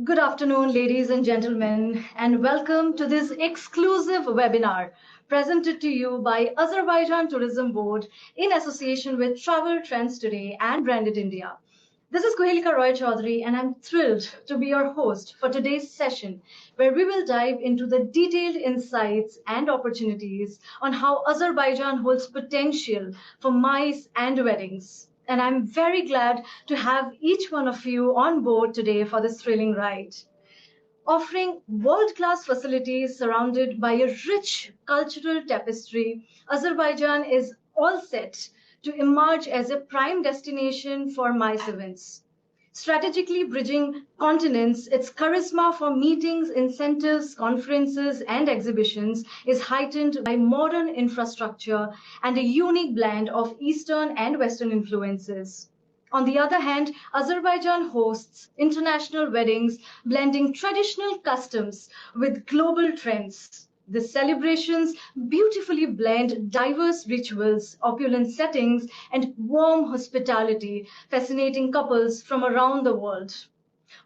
Good afternoon, ladies and gentlemen, and welcome to this exclusive webinar presented to you by Azerbaijan Tourism Board in association with Travel Trends Today and Branded India. This is Kuhelika Roy Chaudhary, and I'm thrilled to be your host for today's session, where we will dive into the detailed insights and opportunities on how Azerbaijan holds potential for MICE and weddings. And I'm very glad to have each one of you on board today for this thrilling ride. Offering world-class facilities surrounded by a rich cultural tapestry, Azerbaijan is all set to emerge as a prime destination for MICE events. Strategically bridging continents, its charisma for meetings, incentives, conferences, and exhibitions is heightened by modern infrastructure and a unique blend of Eastern and Western influences. On the other hand, Azerbaijan hosts international weddings blending traditional customs with global trends. The celebrations beautifully blend diverse rituals, opulent settings, and warm hospitality, fascinating couples from around the world.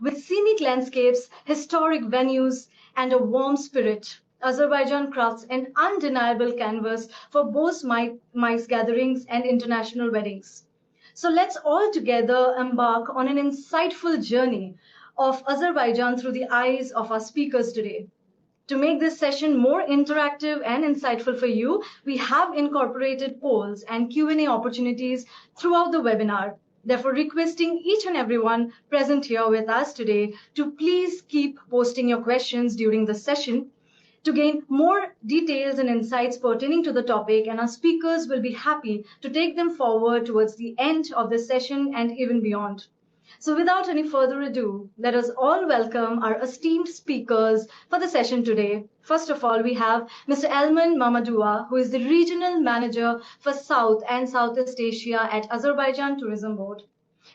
With scenic landscapes, historic venues, and a warm spirit, Azerbaijan crafts an undeniable canvas for both MICE gatherings and international weddings. So let's all together embark on an insightful journey of Azerbaijan through the eyes of our speakers today. To make this session more interactive and insightful for you, we have incorporated polls and Q&A opportunities throughout the webinar. Therefore, requesting each and everyone present here with us today to please keep posting your questions during the session to gain more details and insights pertaining to the topic, and our speakers will be happy to take them forward towards the end of the session and even beyond. So without any further ado, let us all welcome our esteemed speakers for the session today. First of all, we have Mr. Elman Mamadua, who is the Regional Manager for South and Southeast Asia at Azerbaijan Tourism Board.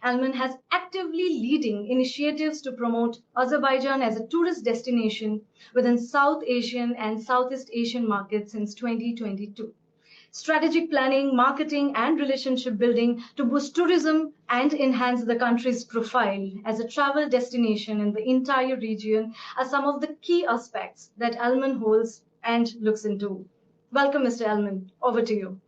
Elman has actively leading initiatives to promote Azerbaijan as a tourist destination within South Asian and Southeast Asian markets since 2022. Strategic planning, marketing, and relationship building to boost tourism and enhance the country's profile as a travel destination in the entire region are some of the key aspects that Elman holds and looks into. Welcome, Mr. Elman. Over to you.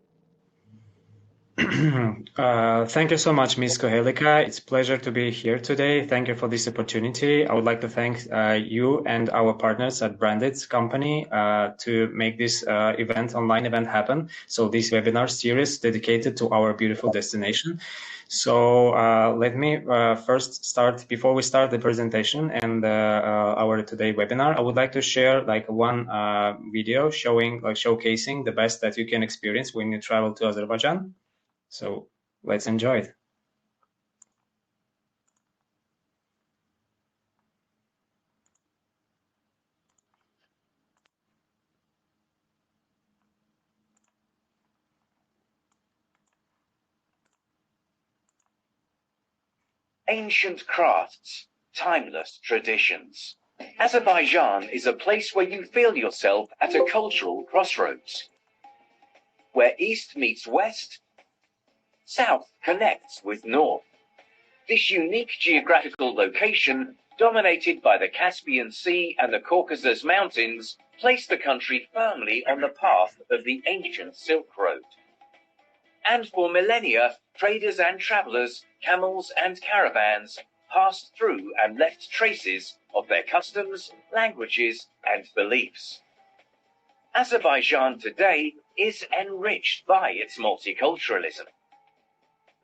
Thank you so much, Ms. Kohelika. It's a pleasure to be here today. Thank you for this opportunity. I would like to thank you and our partners at Branded Company to make this online event happen. So this webinar series dedicated to our beautiful destination. So let me first start, before we start the presentation and our today webinar, I would like to share one video showcasing the best that you can experience when you travel to Azerbaijan. So let's enjoy it. Ancient crafts, timeless traditions. Azerbaijan is a place where you feel yourself at a cultural crossroads, where East meets West, South connects with North. This unique geographical location, dominated by the Caspian Sea and the Caucasus Mountains, placed the country firmly on the path of the ancient Silk Road. And for millennia, traders and travelers, camels and caravans passed through and left traces of their customs, languages, and beliefs. Azerbaijan today is enriched by its multiculturalism.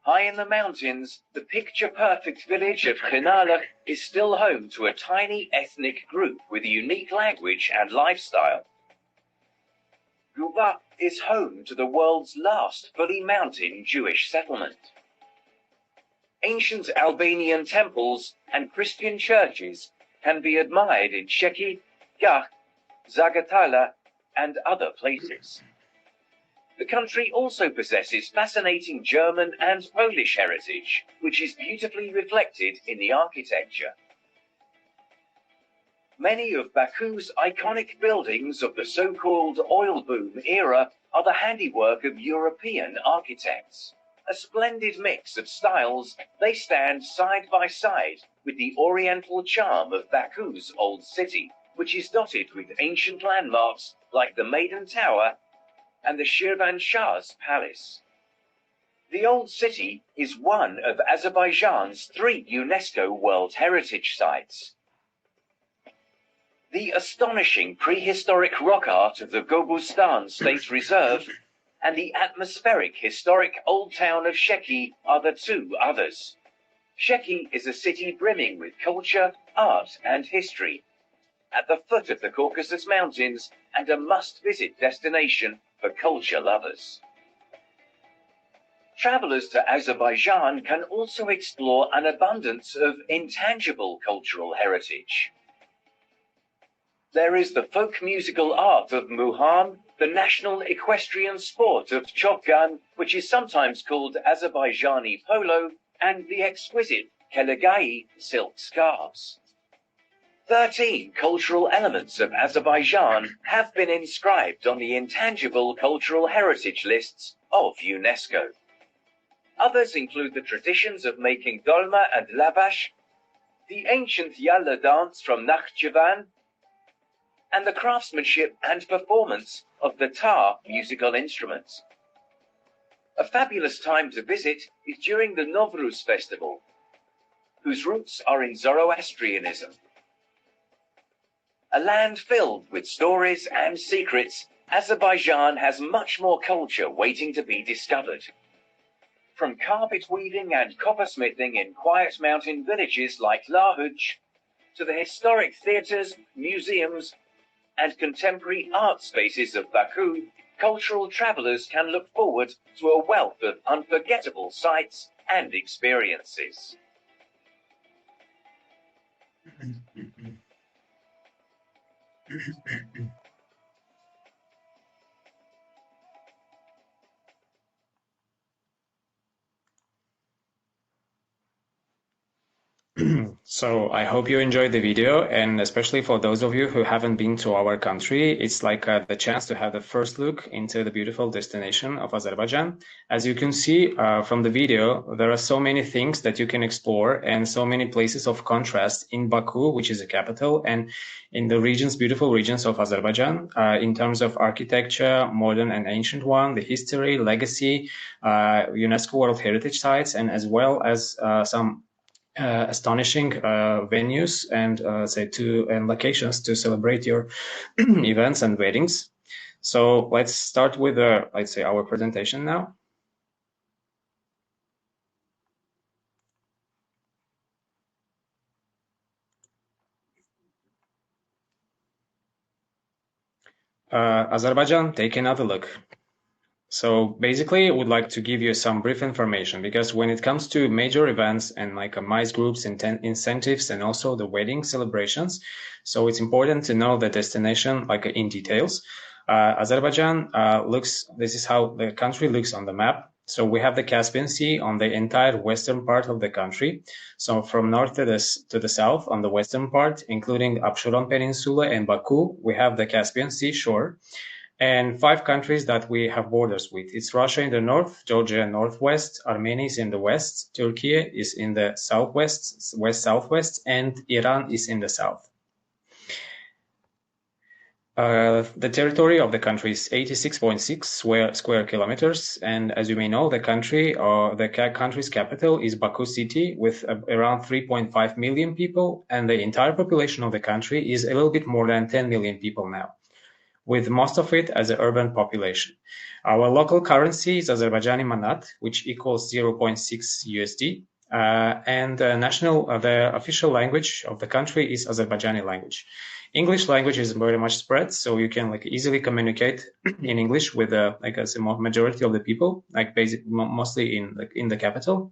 High in the mountains, the picture-perfect village of Khinalakh is still home to a tiny ethnic group with a unique language and lifestyle. Guba is home to the world's last fully mountain Jewish settlement. Ancient Albanian temples and Christian churches can be admired in Sheki, Gah, Zagatala, and other places. The country also possesses fascinating German and Polish heritage, which is beautifully reflected in the architecture. Many of Baku's iconic buildings of the so-called oil boom era are the handiwork of European architects. A splendid mix of styles, they stand side by side with the oriental charm of Baku's old city, which is dotted with ancient landmarks like the Maiden Tower and the Shirvan Shah's palace. The old city is one of Azerbaijan's 3 UNESCO World Heritage Sites. The astonishing prehistoric rock art of the Gobustan State Reserve and the atmospheric historic old town of Sheki are the 2 others. Sheki is a city brimming with culture, art, and history, at the foot of the Caucasus Mountains and a must-visit destination for culture lovers. Travelers to Azerbaijan can also explore an abundance of intangible cultural heritage. There is the folk musical art of Muham, the national equestrian sport of Chopgan, which is sometimes called Azerbaijani polo, and the exquisite Kelagai silk scarves. 13 cultural elements of Azerbaijan have been inscribed on the intangible cultural heritage lists of UNESCO. Others include the traditions of making dolma and lavash, the ancient Yalla dance from Nakhchivan, and the craftsmanship and performance of the tar musical instruments. A fabulous time to visit is during the Novruz festival, whose roots are in Zoroastrianism. A land filled with stories and secrets, Azerbaijan has much more culture waiting to be discovered. From carpet weaving and coppersmithing in quiet mountain villages like Lahuj, to the historic theatres, museums, and contemporary art spaces of Baku, cultural travelers can look forward to a wealth of unforgettable sights and experiences. So I hope you enjoyed the video, and especially for those of you who haven't been to our country, it's like the chance to have the first look into the beautiful destination of Azerbaijan. As you can see from the video, there are so many things that you can explore and so many places of contrast in Baku, which is the capital, and in the regions, beautiful regions of Azerbaijan, in terms of architecture, modern and ancient one, the history, legacy, UNESCO World Heritage Sites, and as well as some astonishing venues and and locations to celebrate your events and weddings. So let's start with our presentation now. Azerbaijan, take another look. So basically, I would like to give you some brief information, because when it comes to major events and like MICE groups, incentives, and also the wedding celebrations, so it's important to know the destination like in details. Azerbaijan this is how the country looks on the map. So we have the Caspian Sea on the entire western part of the country. So from north to the south on the western part, including Absheron Peninsula and Baku, we have the Caspian Sea shore. And 5 countries that we have borders with. It's Russia in the north, Georgia in northwest, Armenia is in the west, Turkey is in the southwest, west-southwest, and Iran is in the south. The territory of the country is 86.6 square kilometers, and as you may know, the country's capital is Baku city with around 3.5 million people, and the entire population of the country is a little bit more than 10 million people now, with most of it as an urban population. Our local currency is Azerbaijani manat, which equals 0.6 USD. And the official language of the country is Azerbaijani language. English language is very much spread, so you can easily communicate in English with a majority of the people, mostly in the capital.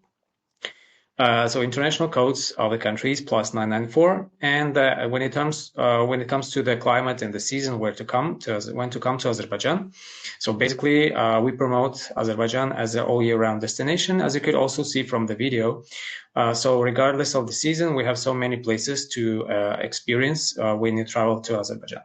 So international codes of the country is +994, and when it comes to the climate and the season when to come to Azerbaijan, so basically we promote Azerbaijan as an all-year-round destination, as you could also see from the video. So regardless of the season, we have so many places to experience when you travel to Azerbaijan.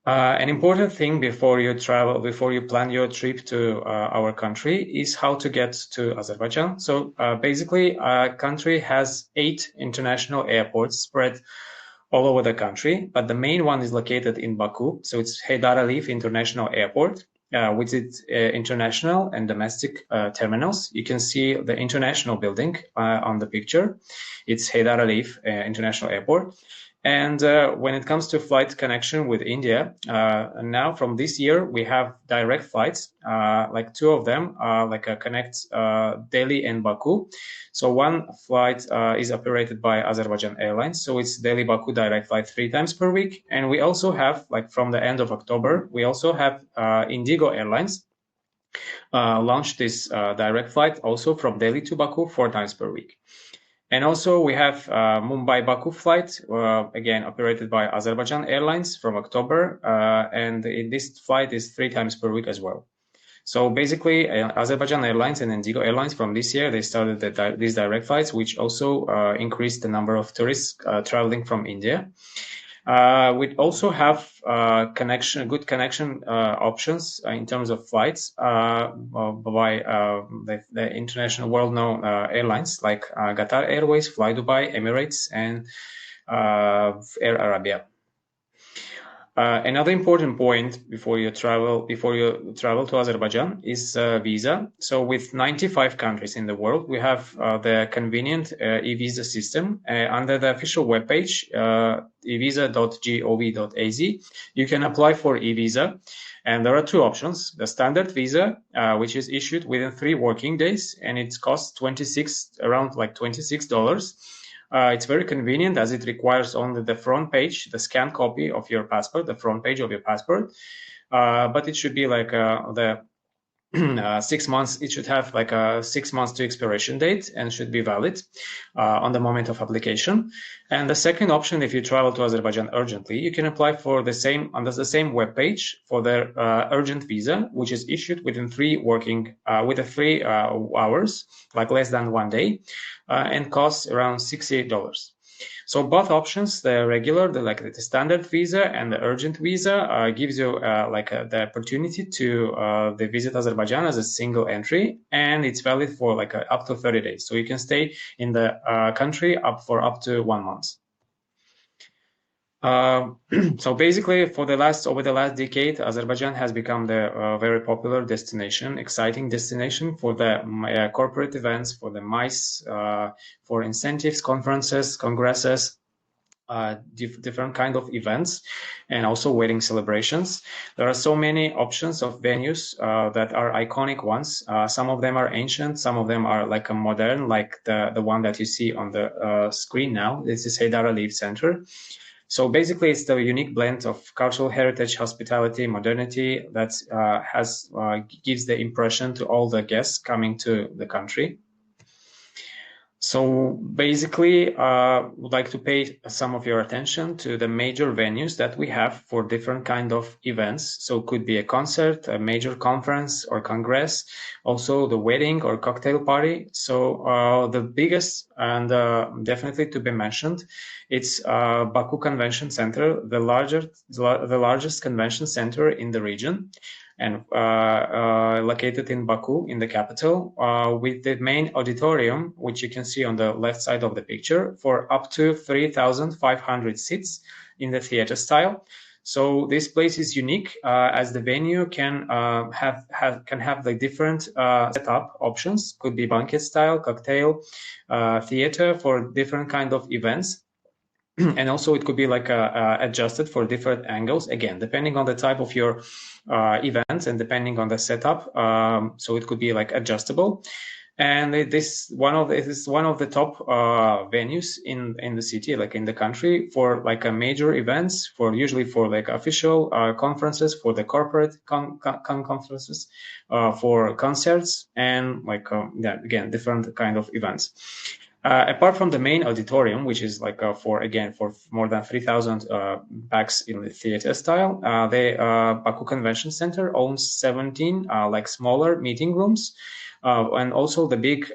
An important thing before you travel, before you plan your trip to our country, is how to get to Azerbaijan. So basically, our country has 8 international airports spread all over the country, but the main one is located in Baku. So it's Heydar Aliyev International Airport, with its international and domestic terminals. You can see the international building on the picture. It's Heydar Aliyev International Airport. And when it comes to flight connection with India, now from this year, we have direct flights, like 2 of them, connect Delhi and Baku. So one flight is operated by Azerbaijan Airlines. So it's Delhi Baku direct flight 3 times per week. And we also have, like from the end of October, we also have Indigo Airlines launched this direct flight also from Delhi to Baku 4 times per week. And also we have Mumbai-Baku flight, again operated by Azerbaijan Airlines from October, and this flight is 3 times per week as well. So basically, Azerbaijan Airlines and Indigo Airlines from this year, they started these direct flights, which also increased the number of tourists traveling from India. We also have good connection options in terms of flights by the international world-known airlines like Qatar Airways, Fly Dubai, Emirates, and Air Arabia. Another important point before you travel to Azerbaijan is visa. So with 95 countries in the world, we have the convenient e-visa system. Under the official webpage, evisa.gov.az, you can apply for e-visa. And there are 2 options: the standard visa, which is issued within 3 working days, and it costs around $26. It's very convenient as it requires only the front page, the scanned copy of your passport, the front page of your passport. But it should be like the 6 months. It should have like a 6 months to expiration date and should be valid on the moment of application. And the second option, if you travel to Azerbaijan urgently, you can apply for the same under the same web page for the urgent visa, which is issued within 3 hours, like less than 1 day, and costs around $68. So both options, the regular, the standard visa and the urgent visa, gives you the opportunity to visit Azerbaijan as a single entry, and it's valid for up to 30 days. So you can stay in the country up to 1 month. So basically, over the last decade, Azerbaijan has become the very popular destination, exciting destination for the corporate events, for the MICE, for incentives, conferences, congresses, different kind of events, and also wedding celebrations. There are so many options of venues that are iconic ones. Some of them are ancient, some of them are like a modern, like the one that you see on the screen now. This is Heydar Aliyev Center. So basically, it's the unique blend of cultural heritage, hospitality, modernity that gives the impression to all the guests coming to the country. So basically, would like to pay some of your attention to the major venues that we have for different kind of events. So it could be a concert, a major conference or congress, also the wedding or cocktail party. So the biggest and definitely to be mentioned, it's Baku Convention Center, the largest convention center in the region, and located in Baku, in the capital, with the main auditorium, which you can see on the left side of the picture, for up to 3,500 seats in the theater style. So this place is unique as the venue can have the different setup options. Could be banquet style, cocktail, theater for different kind of events. And also it could be adjusted for different angles, again, depending on the type of your events and depending on the setup. So it could be adjustable. And this is one of the top venues in the city, in the country, for major events, usually for official conferences, for the corporate conferences, for concerts, and again, different kind of events. Apart from the main auditorium, which is for more than 3,000 packs in the theater style, the Baku Convention Center owns 17 smaller meeting rooms, and also the big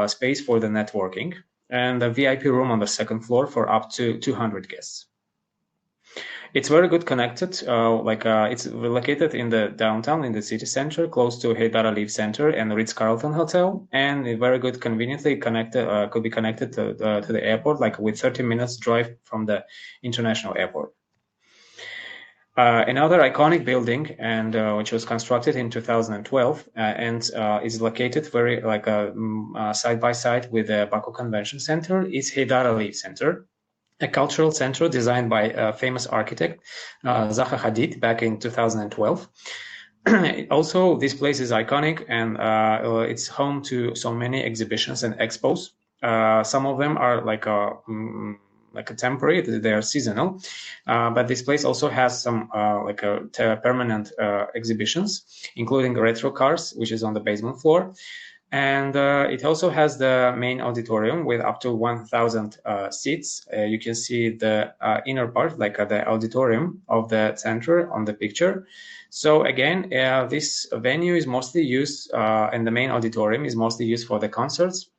space for the networking, and the VIP room on the second floor for up to 200 guests. It's very good connected, it's located in the downtown, in the city center, close to Heydar Aliyev Center and Ritz-Carlton Hotel, and very good conveniently connected, could be connected to the airport, like with 30 minutes drive from the international airport. Another iconic building, and which was constructed in 2012, and is located very side by side with the Baku Convention Center, is Heydar Aliyev Center, a cultural center designed by a famous architect, Zaha Hadid, back in 2012. Also, this place is iconic, and it's home to so many exhibitions and expos. Some of them are like a temporary, they are seasonal, but this place also has some permanent exhibitions, including retro cars, which is on the basement floor. And it also has the main auditorium with up to 1,000 seats. You can see the inner part, the auditorium of the center on the picture. So again, this venue is mostly used, and the main auditorium is mostly used for the concerts,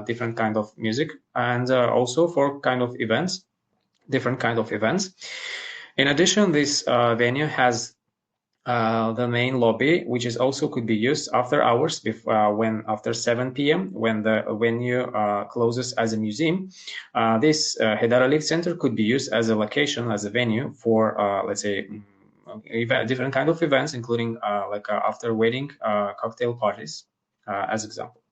different kind of music, and also for kind of events, different kind of events. In addition, this venue has the main lobby, which is also could be used after hours, after 7 p.m. when the venue closes as a museum. This Heydar Aliyev Center could be used as a location, as a venue for, let's say, different kind of events, including after wedding cocktail parties, as example.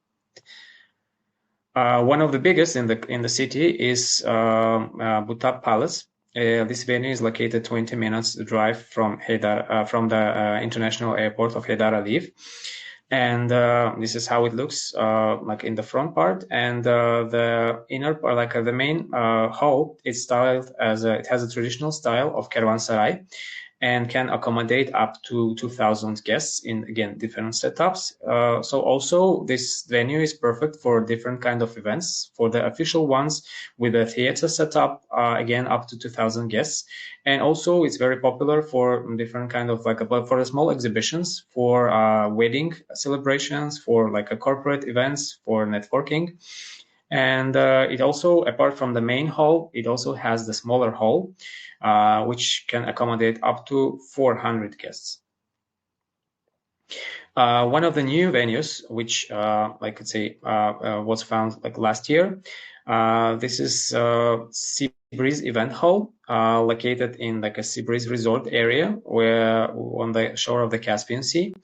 One of the biggest in the city is Butab Palace. This venue is located 20 minutes drive from the international airport of Heydar Aliyev, and this is how it looks like in the front part. And the inner part, the main hall, it's styled as it has a traditional style of caravanserai, and can accommodate up to 2,000 guests in, again, different setups. So also this venue is perfect for different kind of events, for the official ones with a theater setup, again, up to 2,000 guests. And also it's very popular for different kind of for small exhibitions, for wedding celebrations, for corporate events, for networking. And it also, apart from the main hall, it also has the smaller hall, which can accommodate up to 400 guests. One of the new venues, which was found last year, this is Sea Breeze Event Hall, located in a Sea Breeze resort area, where on the shore of the Caspian Sea.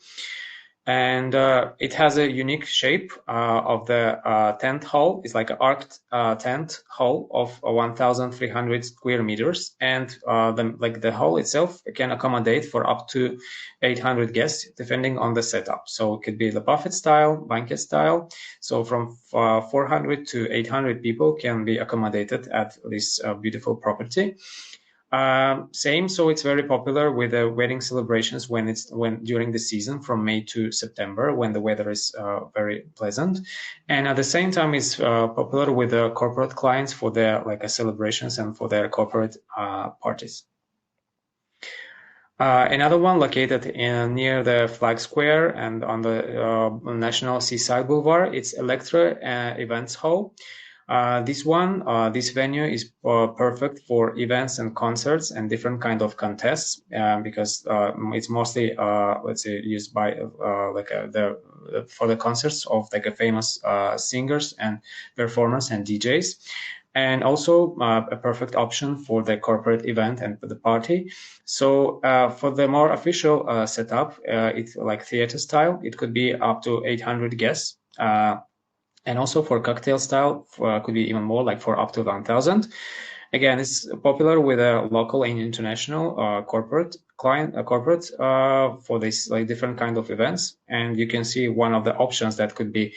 And it has a unique shape of the tent hall. It's like an arched tent hall of 1,300 square meters, and the hall itself can accommodate for up to 800 guests, depending on the setup. So it could be the buffet style, banquet style. So from 400 to 800 people can be accommodated at this beautiful property. So it's very popular with the wedding celebrations when during the season from May to September, when the weather is very pleasant, and at the same time it's popular with the corporate clients for their celebrations and for their corporate parties. Another one located near the Flag Square and on the National Seaside Boulevard, it's Electra Events Hall. This venue is perfect for events and concerts and different kind of contests, because it's mostly used by for the concerts of famous singers and performers and DJs, and also a perfect option for the corporate event and for the party. So for the more official setup, it's theater style. It could be up to 800 guests. And also for cocktail style, could be even more, for up to 1,000. Again, it's popular with a local and international corporate client, for this different kind of events. And you can see one of the options that could be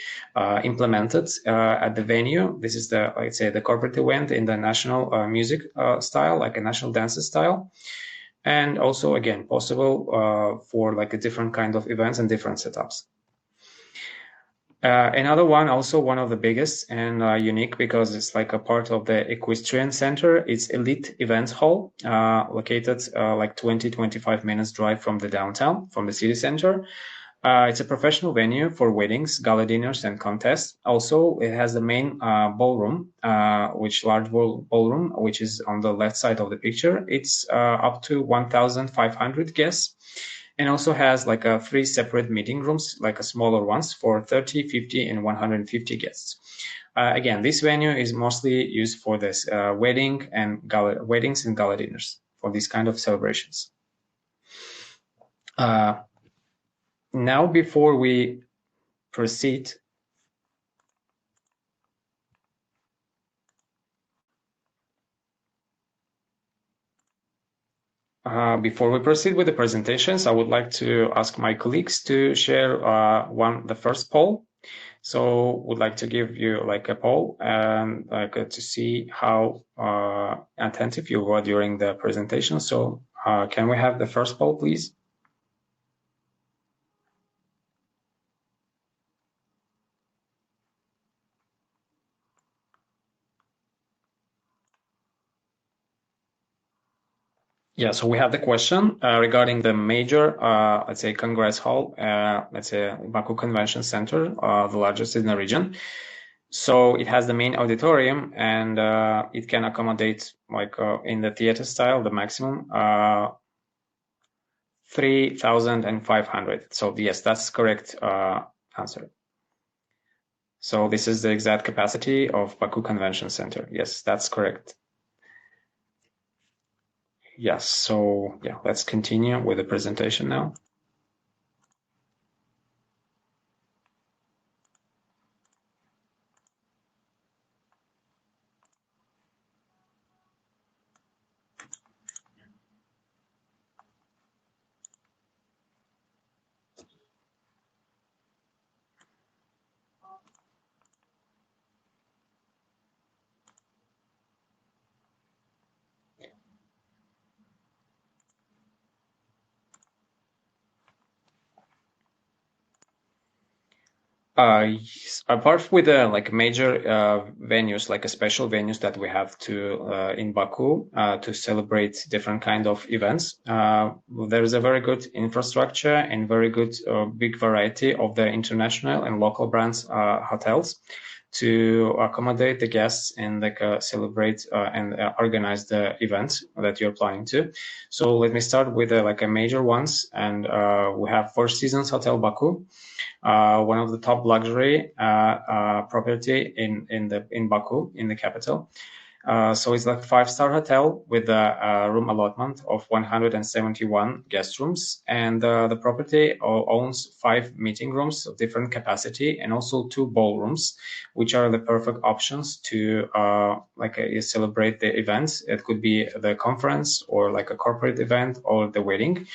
implemented at the venue. This is the corporate event in the national music style, a national dance style. And also, again, possible for a different kind of events and different setups. Another one, also one of the biggest and unique because it's a part of the equestrian center. It's Elite Events Hall, located 20-25 minutes drive from the downtown, from the city center. It's a professional venue for weddings, gala dinners, and contests. Also, it has the main ballroom, large ballroom, which is on the left side of the picture. It's up to 1,500 guests, and also has like three separate meeting rooms, like a smaller ones for 30, 50, and 150 guests. Again, this venue is mostly used for this weddings and gala dinners for these kind of celebrations. Now, before we proceed, with the presentations, I would like to ask my colleagues to share the first poll. So would like to give you like a poll and to see how attentive you were during the presentation. So can we have the first poll, please? Yeah, so we have the question regarding the major, let's say, Congress Hall, let's say Baku Convention Center, the largest in the region. So it has the main auditorium, and it can accommodate, like in the theater style, the maximum 3,500. So yes, that's correct answer. So this is the exact capacity of Baku Convention Center. Yes, that's correct. Yes, so yeah, let's continue with the presentation now. Yes. Apart with the like major venues, like a special venues that we have to in Baku to celebrate different kind of events, there is a very good infrastructure and very good big variety of the international and local brands hotels to accommodate the guests and like celebrate and organize the events that you're planning to. So let me start with like a major ones, and we have Four Seasons Hotel Baku. One of the top luxury property in Baku, in the capital. So it's like 5-star hotel with a room allotment of 171 guest rooms, and the property owns 5 meeting rooms of different capacity and also 2 ballrooms, which are the perfect options to celebrate the events. It could be the conference or like a corporate event or the wedding.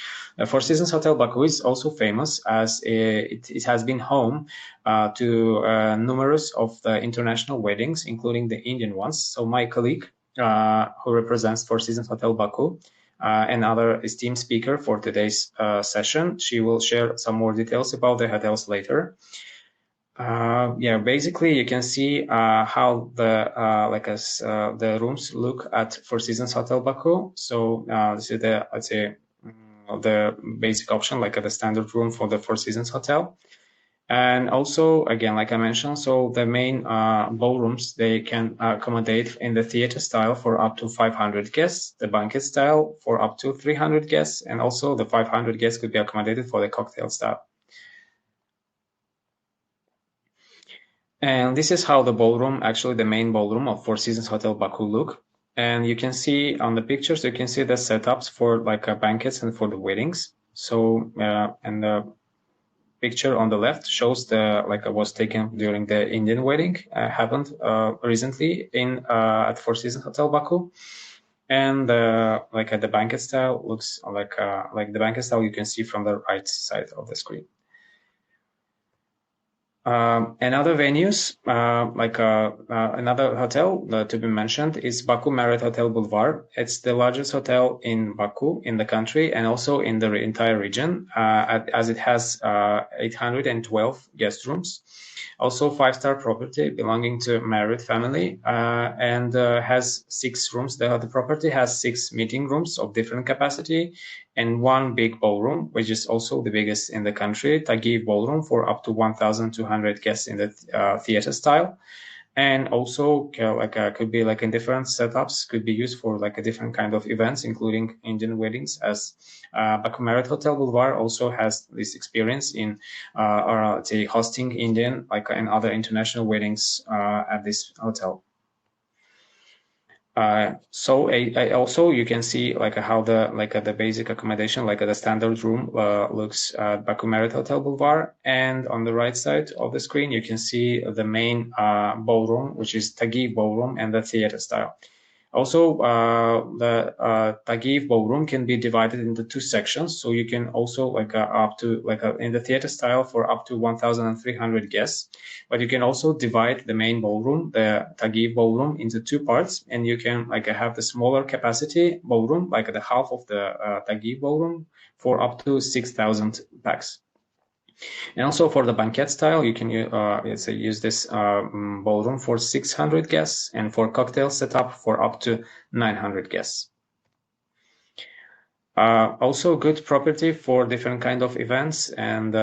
Four Seasons Hotel Baku is also famous as it has been home to numerous of the international weddings, including the Indian ones. So my colleague, who represents Four Seasons Hotel Baku, another esteemed speaker for today's session, she will share some more details about the hotels later. Yeah, basically you can see how the rooms look at Four Seasons Hotel Baku. So this is the, let's say, the basic option, like the standard room for the Four Seasons Hotel. And also, again, like I mentioned, so the main ballrooms, they can accommodate in the theater style for up to 500 guests, the banquet style for up to 300 guests, and also the 500 guests could be accommodated for the cocktail style. And this is how the ballroom, actually the main ballroom of Four Seasons Hotel Baku look. And you can see on the pictures, you can see the setups for like banquets and for the weddings. So, and the picture on the left shows the was taken during the Indian wedding happened recently in at Four Seasons Hotel Baku, and the banquet style looks like the banquet style you can see from the right side of the screen. And other venues, another hotel to be mentioned is Baku Marriott Hotel Boulevard. It's the largest hotel in Baku, in the country, and also in the entire region, as it has 812 guest rooms. Also 5-star property belonging to Marriott family, and has 6 rooms. The property has 6 meeting rooms of different capacity and 1 big ballroom, which is also the biggest in the country, Taghi ballroom for up to 1,200 guests in the theater style. And also could be like in different setups, could be used for like a different kind of events, including Indian weddings, as Baku Marriott Hotel Boulevard also has this experience in or let's say hosting Indian and other international weddings at this hotel. So also you can see how the basic accommodation, the standard room looks at Baku Marriott Hotel Boulevard, and on the right side of the screen you can see the main ballroom, which is Taghi ballroom and the theater style. Also, the Taghi ballroom can be divided into 2 sections, so you can also up to in the theater style for up to 1,300 guests. But you can also divide the main ballroom, the Taghi ballroom, into 2 parts, and you can have the smaller capacity ballroom, the half of the Taghi ballroom, for up to 6,000 pax. And also for the banquet style, you can use this ballroom for 600 guests, and for cocktail setup for up to 900 guests. Also good property for different kind of events, and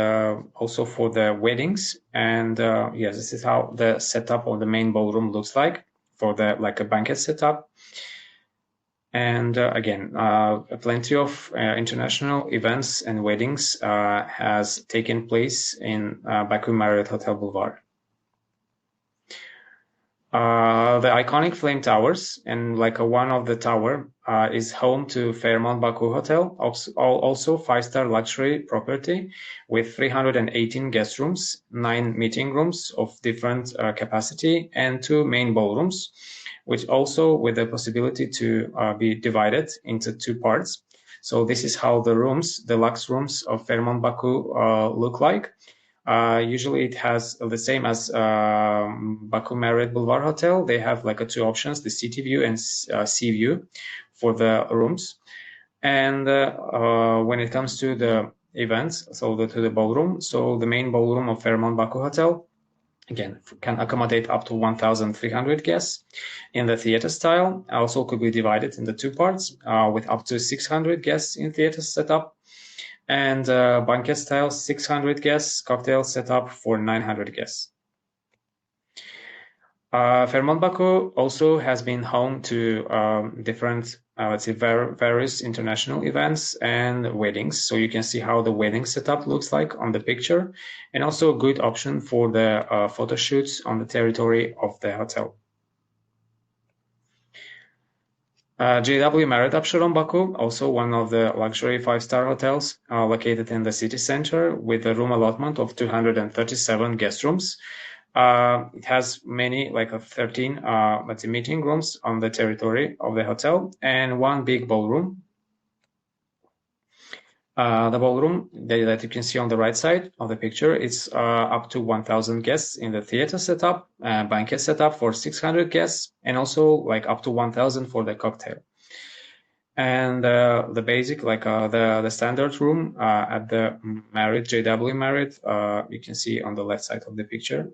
also for the weddings. And yes, this is how the setup of the main ballroom looks like for the a banquet setup. And again, plenty of international events and weddings has taken place in Baku Marriott Hotel Boulevard. The iconic flame towers, and one of the tower is home to Fairmont Baku Hotel, also 5-star luxury property with 318 guest rooms, 9 meeting rooms of different capacity, and 2 main ballrooms, which also with the possibility to be divided into 2 parts. So this is how the rooms, the luxe rooms of Fairmont Baku look like. Usually it has the same as Baku Marriott Boulevard Hotel. They have 2 options, the city view and sea view for the rooms. And when it comes to the events, to the ballroom, so the main ballroom of Fairmont Baku Hotel, again, can accommodate up to 1,300 guests in the theater style. Also could be divided into 2 parts with up to 600 guests in theater setup. And banquet style, 600 guests, cocktail setup for 900 guests. Fairmont Baku also has been home to different, let's say, various international events and weddings. So you can see how the wedding setup looks like on the picture, and also a good option for the photo shoots on the territory of the hotel. JW Marriott Absheron Baku, also one of the luxury 5-star hotels located in the city center with a room allotment of 237 guest rooms. It has many, 13 let's say, meeting rooms on the territory of the hotel, and 1 big ballroom. The ballroom that you can see on the right side of the picture, it's up to 1,000 guests in the theater setup, banquet setup for 600 guests, and also up to 1,000 for the cocktail. And the basic, the standard room at the Marriott, JW Marriott, you can see on the left side of the picture.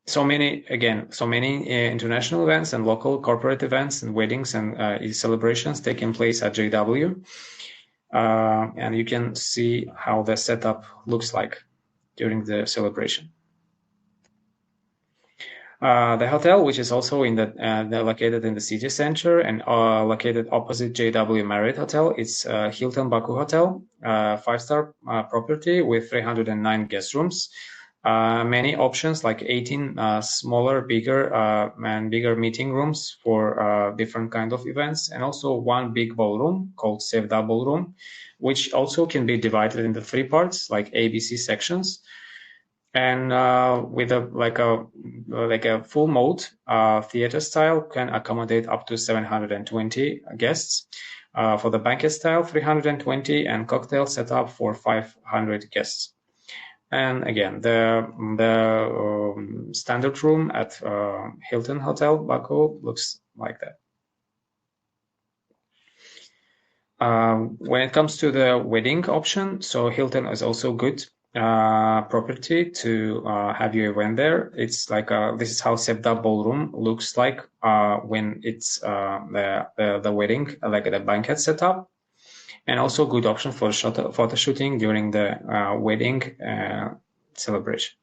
So many international events and local corporate events and weddings and celebrations taking place at JW. And you can see how the setup looks like during the celebration. The hotel, which is also in located in the city center and located opposite JW Marriott Hotel, it's Hilton Baku Hotel, 5-star property with 309 guest rooms. Many options, 18 smaller, bigger meeting rooms for different kind of events, and also 1 big ballroom called Sevda Ballroom, which also can be divided into 3 parts, like ABC sections, and with a full mode theater style can accommodate up to 720 guests. For the banquet style, 320, and cocktail setup for 500 guests. And again, the standard room at Hilton Hotel Baku looks like that. When it comes to the wedding option, so Hilton is also good property to have your event there. It's like this is how Sebda Ballroom looks like when it's the wedding, like the banquet setup, and also good option for photo shooting during the wedding celebration.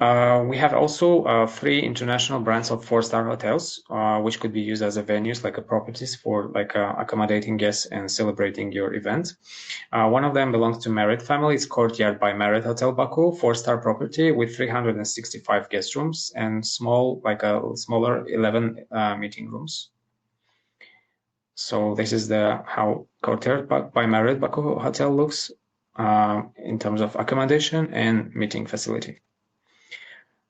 We have also 3 international brands of 4-star hotels, which could be used as a venues, like properties for like accommodating guests and celebrating your event. One of them belongs to Marriott family. It's Courtyard by Marriott Hotel Baku, 4-star property with 365 guest rooms and like a smaller 11 meeting rooms. So this is how Courtyard by Marriott Baku Hotel looks in terms of accommodation and meeting facility.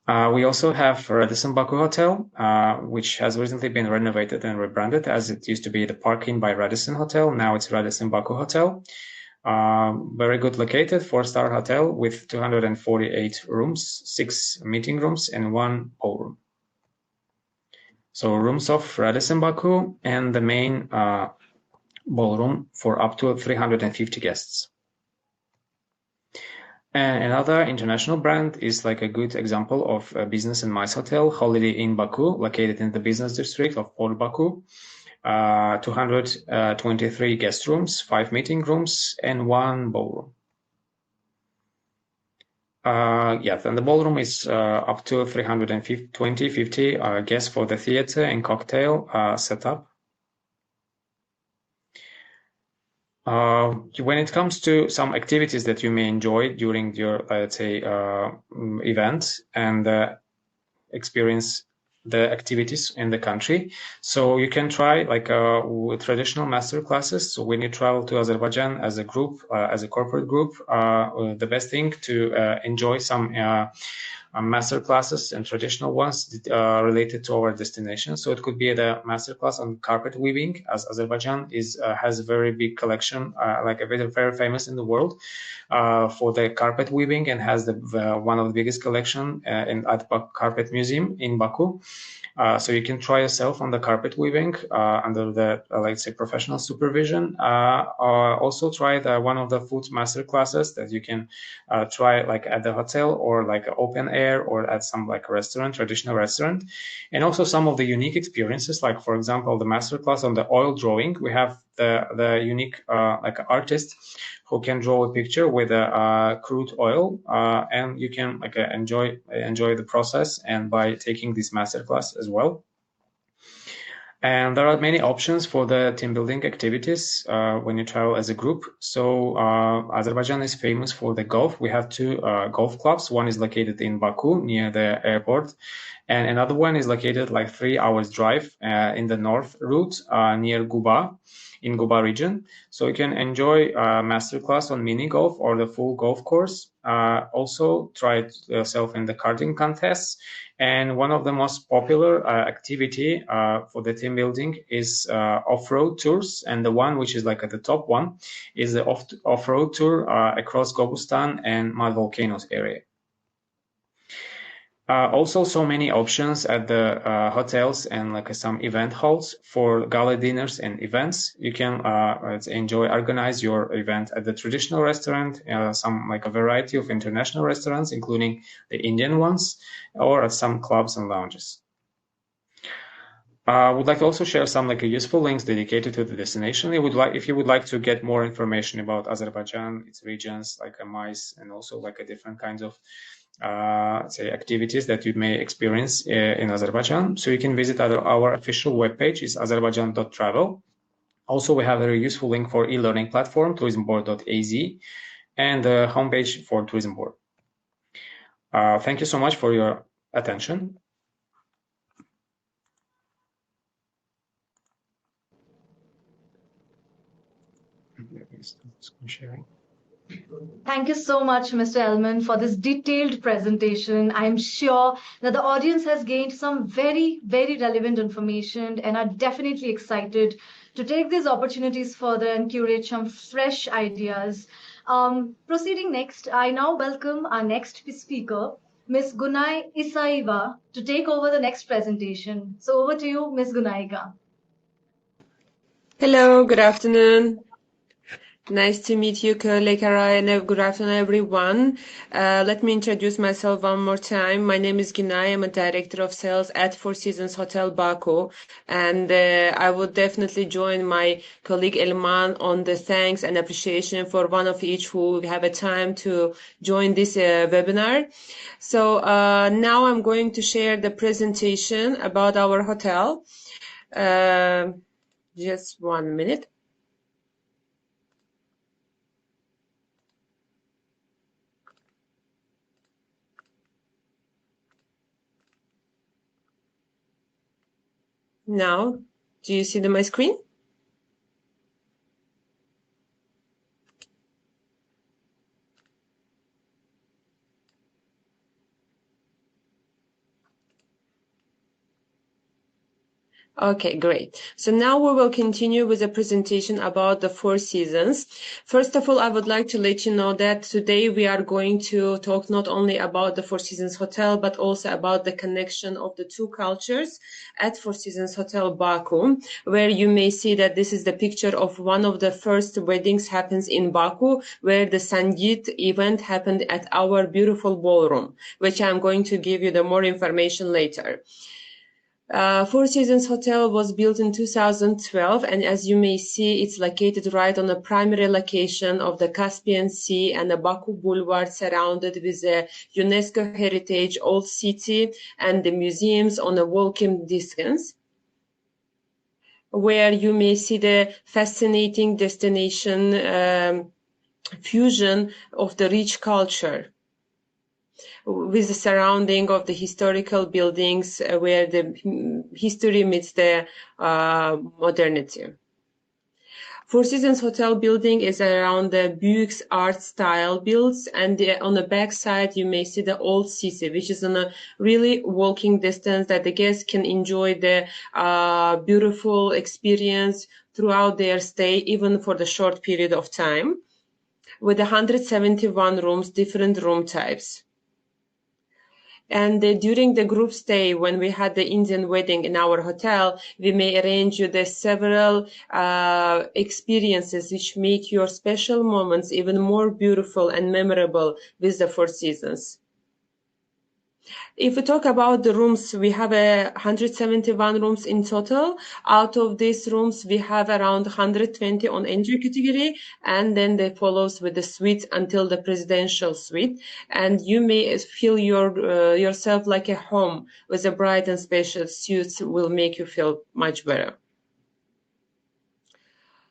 We also have Radisson Baku Hotel, which has recently been renovated and rebranded, as it used to be the Park Inn by Radisson Hotel. Now it's Radisson Baku Hotel. Very good located, 4-star hotel with 248 rooms, 6 meeting rooms, and 1 ballroom. So rooms of Radisson Baku and the main ballroom for up to 350 guests. And another international brand is like a good example of a business and MICE hotel, Holiday Inn Baku, located in the business district of Port Baku. 223 guest rooms, 5 meeting rooms, and 1 ballroom. Yes, and the ballroom is up to 350 guests for the theater and cocktail setup. When it comes to some activities that you may enjoy during your, let's say, event and experience the activities in the country, so you can try like traditional master classes. So when you travel to Azerbaijan as a group, as a corporate group, the best thing to enjoy some master classes and traditional ones related to our destination. So it could be the master class on carpet weaving, as Azerbaijan has a very big collection, like a very famous in the world for the carpet weaving, and has one of the biggest collection at Carpet Museum in Baku. So you can try yourself on the carpet weaving under the, let's say, professional supervision. Also try one of the food master classes that you can try like at the hotel or like open air or at some like restaurant, traditional restaurant. And also some of the unique experiences, like for example, the master class on the oil drawing. We have the unique like artist who can draw a picture with a crude oil, and you can like enjoy the process and by taking this master class as well. And there are many options for the team building activities when you travel as a group. So Azerbaijan is famous for the golf. We have 2 golf clubs. One is located in Baku near the airport, and another one is located like 3 hours drive in the north route near Guba, in Guba region. So you can enjoy a masterclass on mini golf or the full golf course. Also try yourself in the karting contests. And one of the most popular activity for the team building is off-road tours. And the one which is like at the top one is the off-road tour across Gobustan and Mud Volcanoes area. Also, so many options at the hotels and like some event halls for gala dinners and events. You can organize your event at the traditional restaurant, some like a variety of international restaurants, including the Indian ones, or at some clubs and lounges. Would like to also share some like useful links dedicated to the destination. If you would like to get more information about Azerbaijan, its regions, like a MICE, and also like a different kinds of say activities that you may experience in Azerbaijan. So you can visit our official webpage, is azerbaijan.travel. Also, we have a very useful link for e-learning platform, tourismboard.az, and the homepage for Tourism Board. Thank you so much for your attention. Sharing. Thank you so much, Mr. Elman, for this detailed presentation. I'm sure that the audience has gained some very, very relevant information and are definitely excited to take these opportunities further and curate some fresh ideas. Proceeding next, I now welcome our next speaker, Ms. Gunay Isaiva, to take over the next presentation. So over to you, Ms. Gunaiga. Hello, good afternoon. Nice to meet you, Lekara, and good afternoon, everyone. Let me introduce myself one more time. My name is Günay. I'm a director of sales at Four Seasons Hotel Baku, and I would definitely join my colleague Elman on the thanks and appreciation for one of each who have a time to join this webinar. So now I'm going to share the presentation about our hotel. Just 1 minute. Now, do you see my screen? Okay, great. So now we will continue with a presentation about the Four Seasons. First of all, I would like to let you know that today we are going to talk not only about the Four Seasons Hotel, but also about the connection of the two cultures at Four Seasons Hotel Baku, where you may see that this is the picture of one of the first weddings happens in Baku, where the Sangeet event happened at our beautiful ballroom, which I'm going to give you the more information later. Four Seasons Hotel was built in 2012, and as you may see, it's located right on a primary location of the Caspian Sea and the Baku Boulevard, surrounded with a UNESCO Heritage Old City and the museums on a walking distance, where you may see the fascinating destination fusion of the rich culture with the surrounding of the historical buildings where the history meets the modernity. Four Seasons Hotel building is around the Buick's art style builds, and on the back side you may see the old city, which is on a really walking distance that the guests can enjoy the beautiful experience throughout their stay, even for the short period of time, with 171 rooms, different room types. And during the group stay, when we had the Indian wedding in our hotel, we may arrange you the several experiences which make your special moments even more beautiful and memorable with the Four Seasons. If we talk about the rooms, we have 171 rooms in total. Out of these rooms, we have around 120 on entry category, and then they follows with the suite until the presidential suite. And you may feel yourself like a home with a bright and spacious suites will make you feel much better.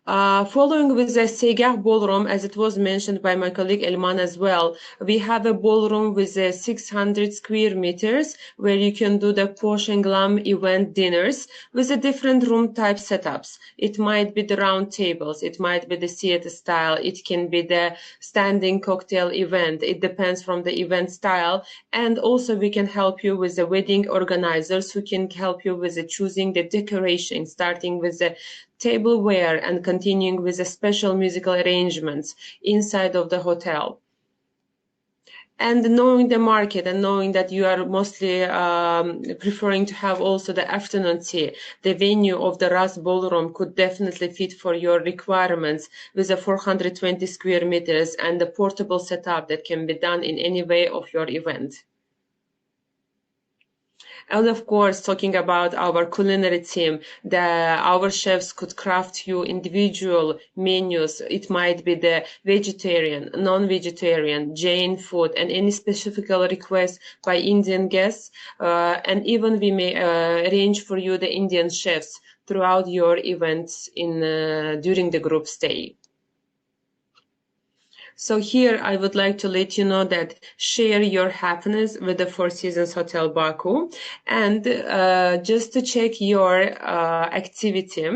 Following with the Segah ballroom, as it was mentioned by my colleague Elman as well, we have a ballroom with 600 square meters where you can do the posh and glam event dinners with the different room type setups. It might be the round tables, it might be the theater style, it can be the standing cocktail event. It depends from the event style. And also we can help you with the wedding organizers who can help you with the choosing the decoration, starting with the tableware and continuing with the special musical arrangements inside of the hotel. And knowing the market and knowing that you are mostly preferring to have also the afternoon tea, the venue of the Ras Ballroom could definitely fit for your requirements with the 420 square meters and the portable setup that can be done in any way of your event. And of course, talking about our culinary team, our chefs could craft you individual menus. It might be the vegetarian, non-vegetarian, Jain food, and any specific request by Indian guests. And even we may arrange for you the Indian chefs throughout your events during the group stay. So here I would like to let you know that share your happiness with the Four Seasons Hotel Baku. And just to check your activity,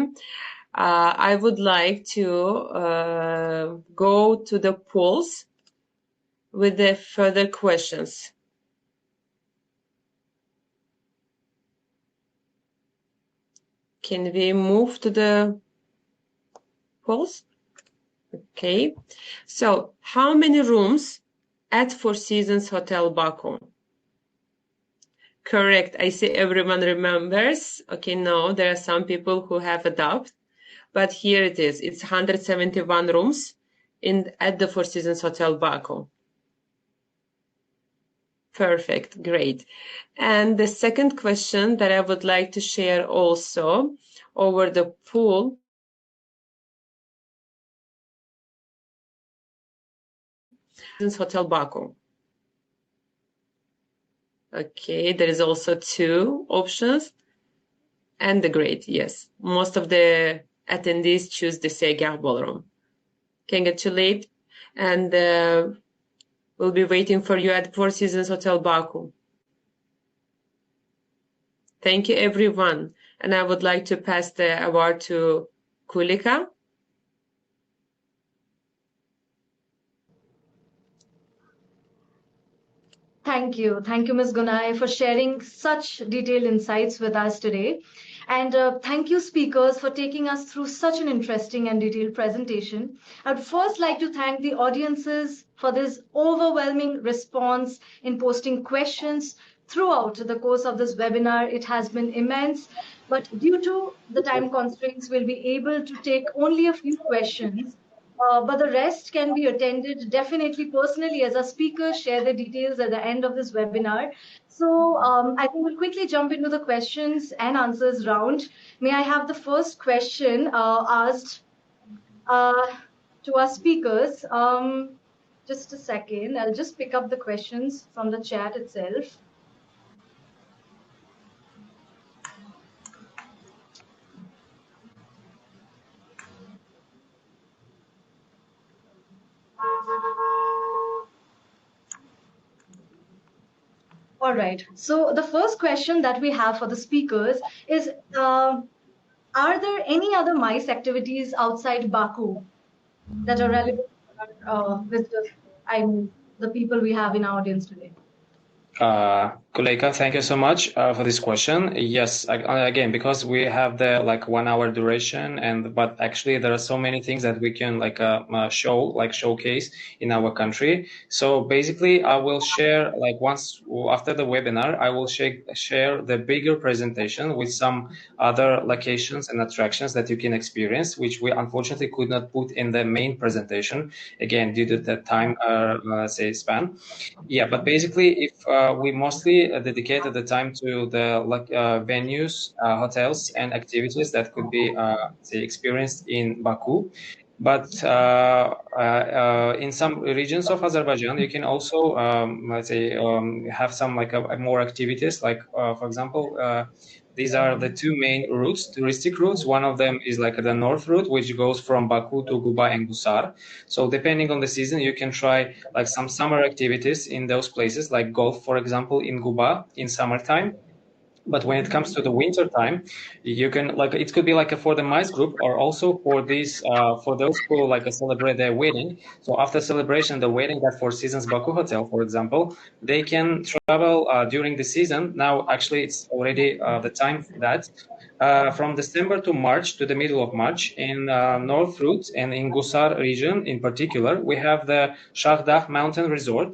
I would like to go to the polls with the further questions. Can we move to the polls? Okay, so how many rooms at Four Seasons Hotel Baku? Correct, I see everyone remembers. Okay, no, there are some people who have a doubt. but here it is. It's 171 rooms at the Four Seasons Hotel Baku. Perfect, great. And the second question that I would like to share also over the pool is Hotel Baku. Okay, there is also 2 options. And the great, yes. Most of the attendees choose the Segah Ballroom. Congratulate, and we'll be waiting for you at Four Seasons Hotel Baku. Thank you, everyone. And I would like to pass the award to Kulika. Thank you. Thank you, Ms. Gunai, for sharing such detailed insights with us today. And thank you, speakers, for taking us through such an interesting and detailed presentation. I'd first like to thank the audiences for this overwhelming response in posting questions throughout the course of this webinar. It has been immense, but due to the time constraints, we'll be able to take only a few questions. But the rest can be attended definitely personally as our speakers share the details at the end of this webinar. So I think we'll quickly jump into the questions and answers round. May I have the first question asked to our speakers? Just a second, I'll just pick up the questions from the chat itself. All right. So the first question that we have for the speakers is, are there any other MICE activities outside Baku that are relevant to our visitors? I mean, the people we have in our audience today. Kuleika, thank you so much for this question. Yes, again, because we have the 1 hour duration, but actually there are so many things that we can showcase in our country. So basically, I will share once after the webinar, I will share the bigger presentation with some other locations and attractions that you can experience, which we unfortunately could not put in the main presentation, again due to the time span. Yeah, but basically, if we mostly dedicated the time to the venues, hotels, and activities that could be experienced in Baku. But in some regions of Azerbaijan, you can also have some more activities. For example, these are the 2 main routes, touristic routes. One of them is the north route, which goes from Baku to Guba and Gusar. So depending on the season, you can try some summer activities in those places, like golf, for example, in Guba in summertime. But when it comes to the winter time, you can it could be for the MICE group, or also for these for those who celebrate their wedding. So after celebration, the wedding at Four Seasons Baku Hotel, for example, they can travel during the season. Now, actually, it's already the time for that. From December to March, to the middle of March, in North Route and in Gusar region in particular, we have the Shahdah Mountain Resort,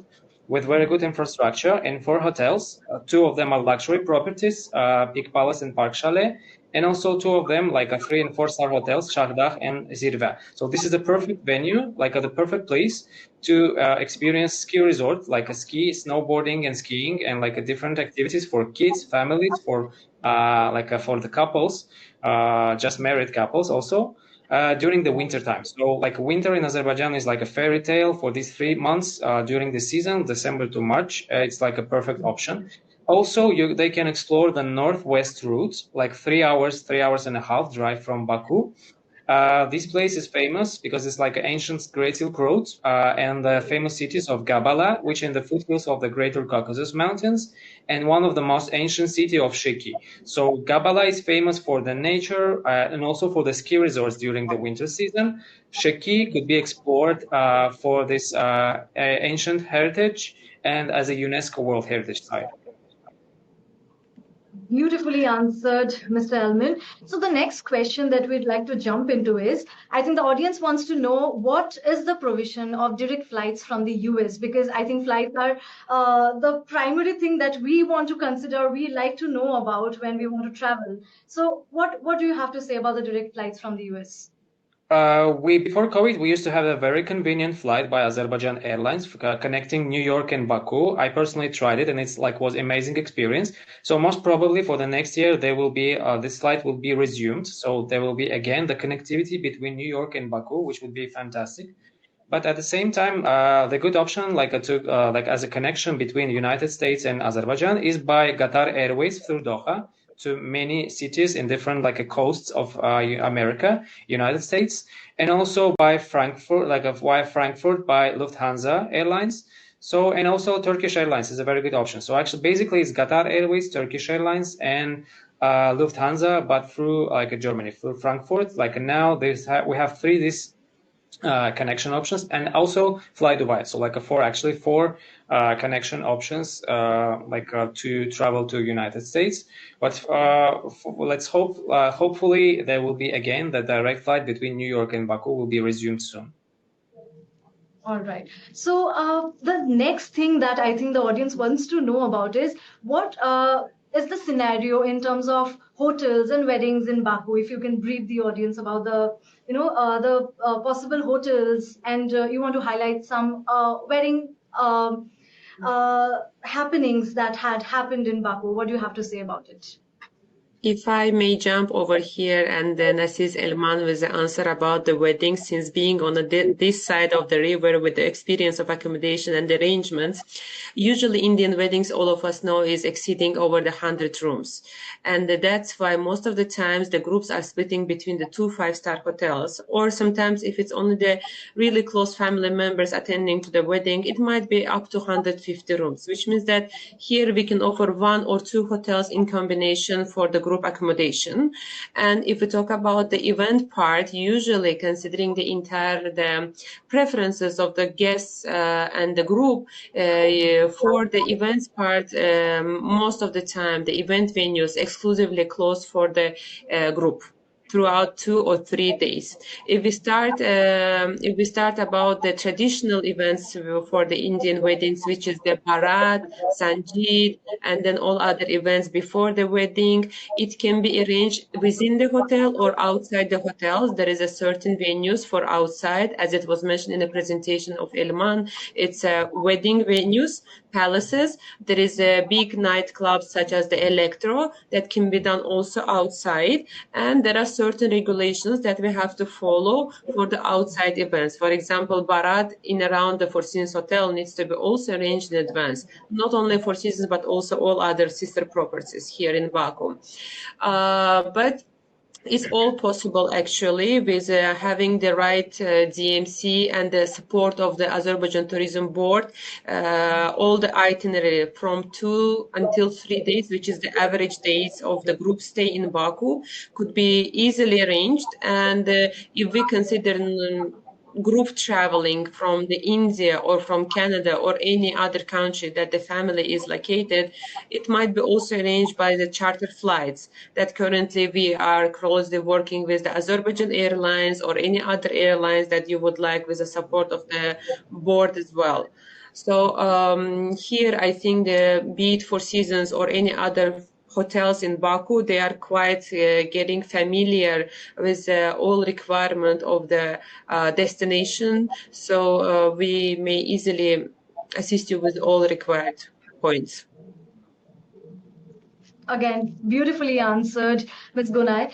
with very good infrastructure and 4 hotels. 2 of them are luxury properties, Peak Palace and Park Chalet, and also 2 of them a 3 and 4-star hotels, Shahdah and Zirve. So this is the perfect venue, the perfect place to experience ski resort, a ski, snowboarding and skiing, and different activities for kids, families, for for the couples, just married couples also. During the winter time. So winter in Azerbaijan is a fairy tale for these 3 months during the season, December to March. It's a perfect option. Also, they can explore the northwest route, 3 hours, 3.5 hours drive from Baku. This place is famous because it's an ancient Great Silk Road and the famous cities of Gabala, which in the foothills of the Greater Caucasus Mountains, and one of the most ancient city of Sheki. So Gabala is famous for the nature and also for the ski resorts during the winter season. Sheki could be explored for this ancient heritage and as a UNESCO World Heritage Site. Beautifully answered, Mr. Elman. So the next question that we'd like to jump into is, I think the audience wants to know what is the provision of direct flights from the US, because I think flights are the primary thing that we want to consider, we like to know about when we want to travel. So what do you have to say about the direct flights from the US? We before COVID, we used to have a very convenient flight by Azerbaijan Airlines connecting New York and Baku. I personally tried it, and it's like was amazing experience. So most probably for the next year, there will be this flight will be resumed. So there will be again the connectivity between New York and Baku, which would be fantastic. But at the same time, the good option, like as a connection between the United States and Azerbaijan, is by Qatar Airways through Doha to many cities in different coasts of America, United States, and also by Frankfurt, via Frankfurt by Lufthansa Airlines. So, and also Turkish Airlines is a very good option. So actually, basically, it's Qatar Airways, Turkish Airlines, and Lufthansa, but through Germany, through Frankfurt. Like now, we have three these connection options, and also fly Dubai. So four connection options to travel to United States. But let's hope hopefully there will be again the direct flight between New York and Baku will be resumed soon. All right. So the next thing that I think the audience wants to know about is what is the scenario in terms of hotels and weddings in Baku? If you can brief the audience about the possible hotels, and you want to highlight some wedding happenings that had happened in Baku. What do you have to say about it? If I may jump over here and then assist Elman with the answer about the wedding, since being on this side of the river with the experience of accommodation and arrangements, usually Indian weddings, all of us know, is exceeding over the 100 rooms. And that's why most of the times the groups are splitting between the 2 5-star hotels, or sometimes if it's only the really close family members attending to the wedding, it might be up to 150 rooms, which means that here we can offer 1 or 2 hotels in combination for the group accommodation. And if we talk about the event part, usually considering the preferences of the guests and the group, for the events part, most of the time the event venues exclusively close for the group throughout 2 or 3 days. If we start about the traditional events for the Indian weddings, which is the Bharat, Sangeet, and then all other events before the wedding, it can be arranged within the hotel or outside the hotels. There is a certain venues for outside, as it was mentioned in the presentation of Elman. It's wedding venues, palaces. There is a big nightclubs such as the Electro that can be done also outside, and there are certain regulations that we have to follow for the outside events. For example, Barat in around the Four Seasons Hotel needs to be also arranged in advance, not only Four Seasons but also all other sister properties here in Baku. But it's all possible actually with having the right DMC and the support of the Azerbaijan Tourism Board. All the itinerary from 2 until 3 days, which is the average days of the group stay in Baku, could be easily arranged. And if we consider group traveling from the India or from Canada or any other country that the family is located, it might be also arranged by the charter flights that currently we are closely working with the Azerbaijan Airlines or any other airlines that you would like with the support of the board as well. So here I think be it Four Seasons or any other hotels in Baku, they are quite getting familiar with all requirement of the destination. So we may easily assist you with all required points. Again, beautifully answered, Ms. Gunai.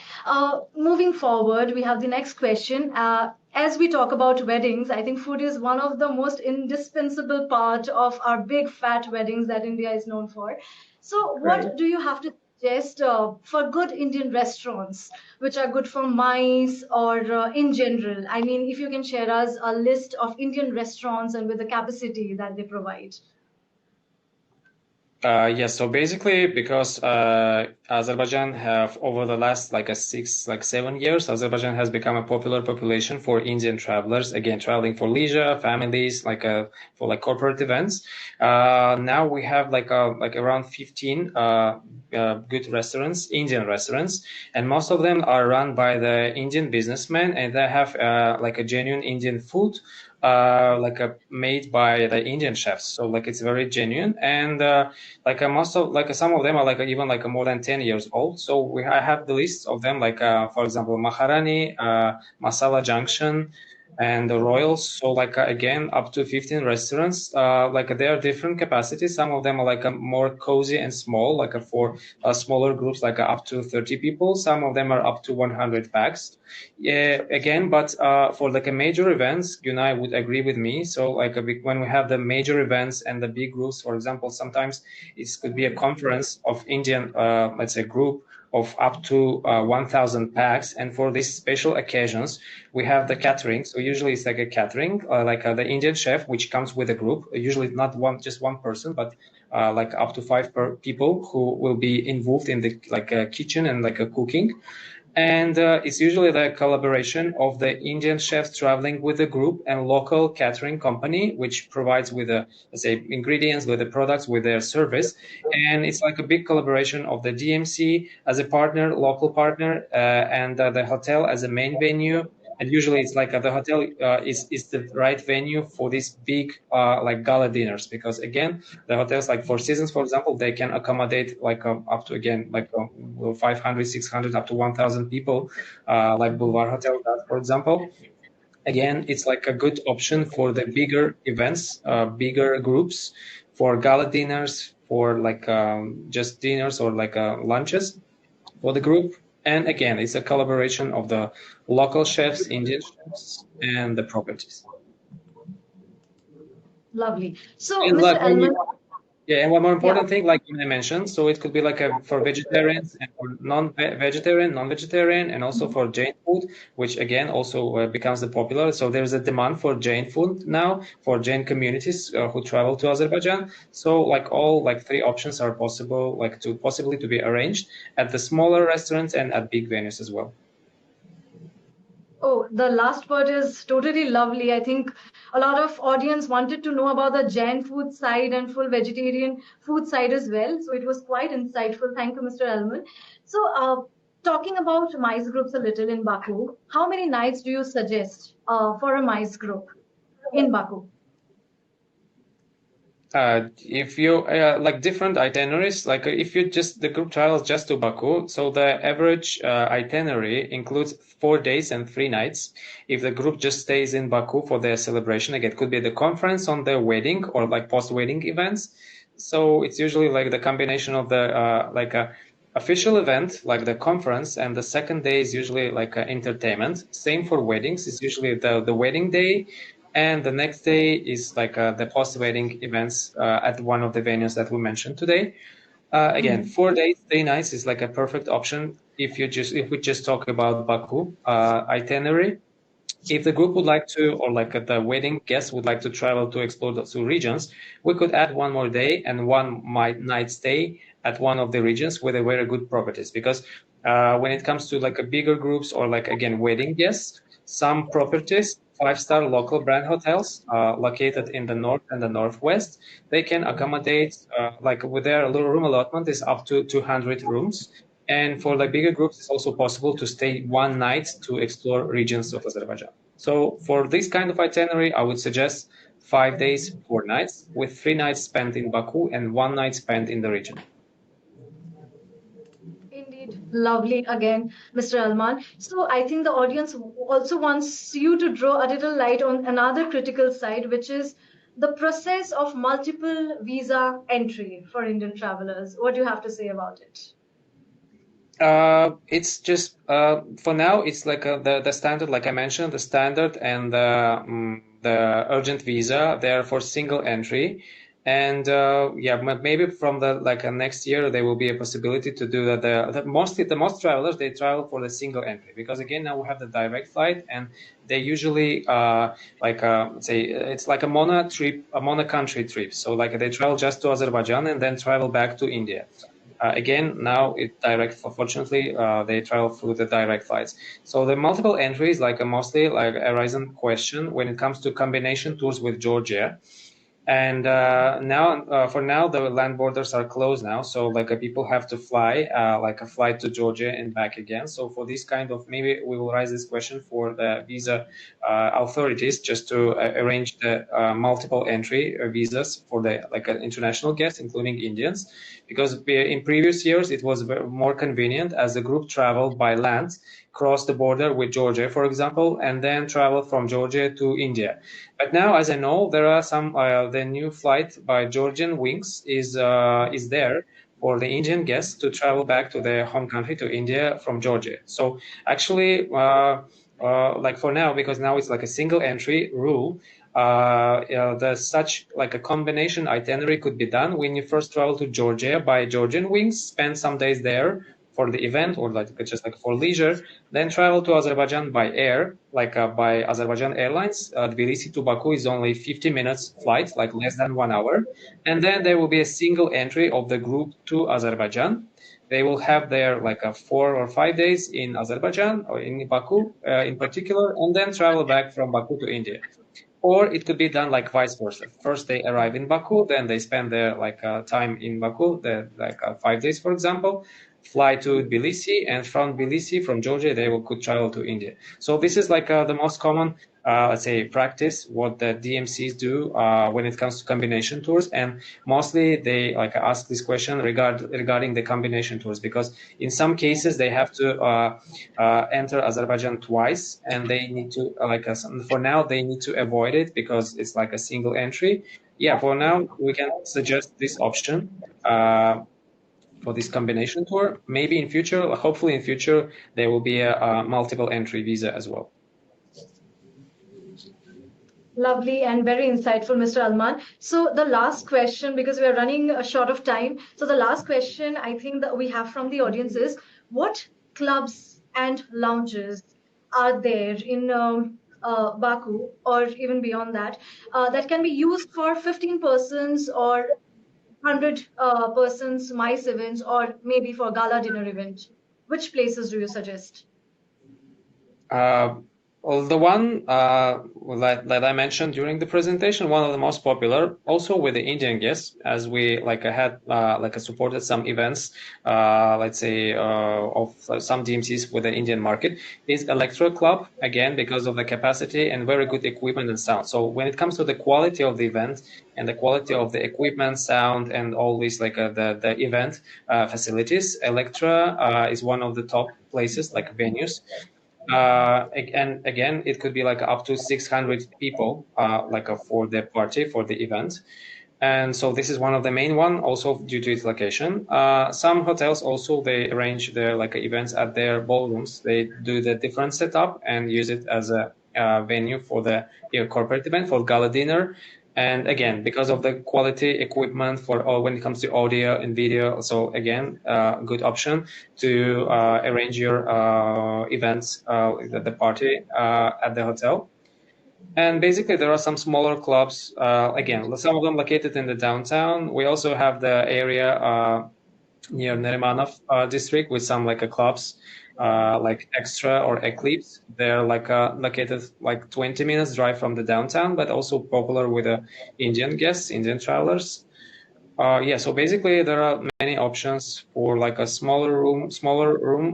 Moving forward, we have the next question. As we talk about weddings, I think food is one of the most indispensable part of our big fat weddings that India is known for. So what do you have to suggest for good Indian restaurants, which are good for MICE or in general? I mean, if you can share us a list of Indian restaurants and with the capacity that they provide. Yes, so basically, because Azerbaijan have over the last like 7 years, Azerbaijan has become a popular population for Indian travelers. Again, traveling for leisure, families, for like corporate events. Now we have like around 15 good restaurants, Indian restaurants, and most of them are run by the Indian businessmen, and they have like a genuine Indian food. Made by the Indian chefs, so like it's very genuine, and most of like some of them are like even like more than 10 years old. So I have the list of them, like for example Maharani, Masala Junction, and the Royals. So again, up to 15 restaurants. They are different capacities. Some of them are like more cozy and small, for smaller groups, up to 30 people. Some of them are up to 100 packs. Yeah, again, but for like a major events, Gunai would agree with me. So when we have the major events and the big groups, for example, sometimes it could be a conference of Indian, let's say, group of up to 1,000 packs. And for these special occasions, we have the catering. So usually it's like a catering, the Indian chef, which comes with a group. Usually not just one person, but like up to five people who will be involved in the kitchen and cooking. And it's usually the collaboration of the Indian chefs traveling with the group and local catering company, which provides with the, let's say, ingredients, with the products, with their service. And it's like a big collaboration of the DMC as a partner, local partner, and the hotel as a main venue. And usually it's like the hotel is the right venue for these big gala dinners, because again, the hotels like Four Seasons, for example, they can accommodate up to again 500, 600, up to 1,000 people, like Boulevard Hotel does, for example. Again, it's like a good option for the bigger events, bigger groups, for gala dinners, for just dinners or lunches for the group. And again, it's a collaboration of the local chefs, Indian chefs, and the properties. Lovely. So, And Mr. Elman. Yeah, and one more important thing, like I mentioned, so it could be for vegetarians and for non-vegetarian, and also for Jain food, which again also becomes the popular. So there's a demand for Jain food now for Jain communities who travel to Azerbaijan. So all three options are possible, possibly to be arranged at the smaller restaurants and at big venues as well. Oh, the last part is totally lovely. I think a lot of audience wanted to know about the Jain food side and full vegetarian food side as well. So it was quite insightful. Thank you, Mr. Elman. So talking about mice groups a little in Baku, how many nights do you suggest for a mice group in Baku? If you different itineraries, if you just the group travels just to Baku, so the average itinerary includes 4 days and 3 nights. If the group just stays in Baku for their celebration, again, it could be the conference on their wedding or post-wedding events. So it's usually the combination of the a official event like the conference, and the second day is usually entertainment. Same for weddings. It's usually the wedding day. And the next day is the post-wedding events at one of the venues that we mentioned today. Again, 4 days, 3 nights is a perfect option if we just talk about Baku itinerary. If the group would like to, or the wedding guests would like to travel to explore the two regions, we could add one more day and one night stay at one of the regions with a very good properties. Because when it comes to a bigger groups or again wedding guests, some properties, 5-star local brand hotels located in the north and the northwest, they can accommodate with their little room allotment is up to 200 rooms. And for bigger groups, it's also possible to stay one night to explore regions of Azerbaijan. So for this kind of itinerary, I would suggest 5 days, 4 nights, with 3 nights spent in Baku and 1 night spent in the region. Indeed, lovely again, Mr. Alman. So I think the audience also wants you to draw a little light on another critical side, which is the process of multiple visa entry for Indian travelers. What do you have to say about it? It's just for now, it's the standard, like I mentioned, the standard and the urgent visa. They are for single entry. And yeah, maybe from the next year there will be a possibility to do that. The most travelers, they travel for the single entry, because again now we have the direct flight, and they usually say it's like a mono country trip. So like they travel just to Azerbaijan and then travel back to India. Again, now it direct. Fortunately, they travel through the direct flights. So the multiple entries, mostly like a recent question when it comes to combination tours with Georgia. And for now, the land borders are closed now, so people have to fly, like a flight to Georgia and back again. So for this kind of, maybe we will raise this question for the visa authorities, just to arrange the multiple entry visas for the international guests, including Indians, because in previous years it was more convenient as the group traveled by land, cross the border with Georgia, for example, and then travel from Georgia to India. But now, as I know, there are some the new flight by Georgian Wings is there for the Indian guests to travel back to their home country, to India, from Georgia. So actually, for now, because now it's like a single entry rule, such like a combination itinerary could be done when you first travel to Georgia by Georgian Wings, spend some days there for the event, or just for leisure, then travel to Azerbaijan by air, by Azerbaijan Airlines. Tbilisi to Baku is only 50 minutes flight, like less than 1 hour. And then there will be a single entry of the group to Azerbaijan. They will have their 4 or 5 days in Azerbaijan, or in Baku in particular, and then travel back from Baku to India. Or it could be done like vice versa. First they arrive in Baku, then they spend their time in Baku, 5 days, for example, fly to Tbilisi, and from Tbilisi, from Georgia, they could travel to India. So this is the most common, let's say, practice, what the DMCs do when it comes to combination tours. And mostly they ask this question regarding the combination tours, because in some cases they have to enter Azerbaijan twice, and they need to for now they need to avoid it because it's like a single entry. Yeah, for now we can suggest this option for this combination tour. Maybe in future, hopefully in future, there will be a multiple entry visa as well. Lovely and very insightful, Mr. Alman. So the last question, because we are running short of time. So the last question I think that we have from the audience is, what clubs and lounges are there in Baku, or even beyond that, that can be used for 15 persons or 100 persons MICE events, or maybe for gala dinner event? Which places do you suggest? Well, the one that I mentioned during the presentation, one of the most popular, also with the Indian guests, as we had supported some events, let's say of some DMCs with the Indian market, is Electro Club, again because of the capacity and very good equipment and sound. So when it comes to the quality of the event and the quality of the equipment, sound, and all these the event facilities, Electra is one of the top places, venues. And again, it could be up to 600 people for the party, for the event. And so this is one of the main one, also due to its location. Some hotels also, they arrange their events at their ballrooms. They do the different setup and use it as a venue for the corporate event, for gala dinner. And again, because of the quality equipment for when it comes to audio and video, so again, good option to arrange your events, the party at the hotel. And basically, there are some smaller clubs. Again, some of them located in the downtown. We also have the area near Nerimanov district with some clubs like Extra or Eclipse. They're located 20 minutes drive from the downtown, but also popular with Indian guests, Indian travelers. Yeah, so basically there are many options for a smaller room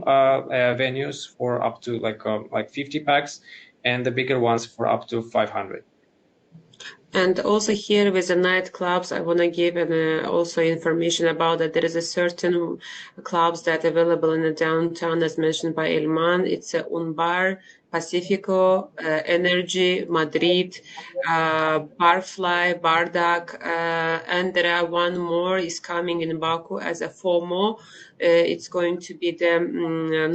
venues for up to 50 packs, and the bigger ones for up to 500. And also here with the nightclubs, I want to give also information about that there is a certain clubs that are available in the downtown, as mentioned by Ilman. It's a Unbar, Pacifico, Energy, Madrid, Barfly, Bardak, and there are one more is coming in Baku as a FOMO. It's going to be the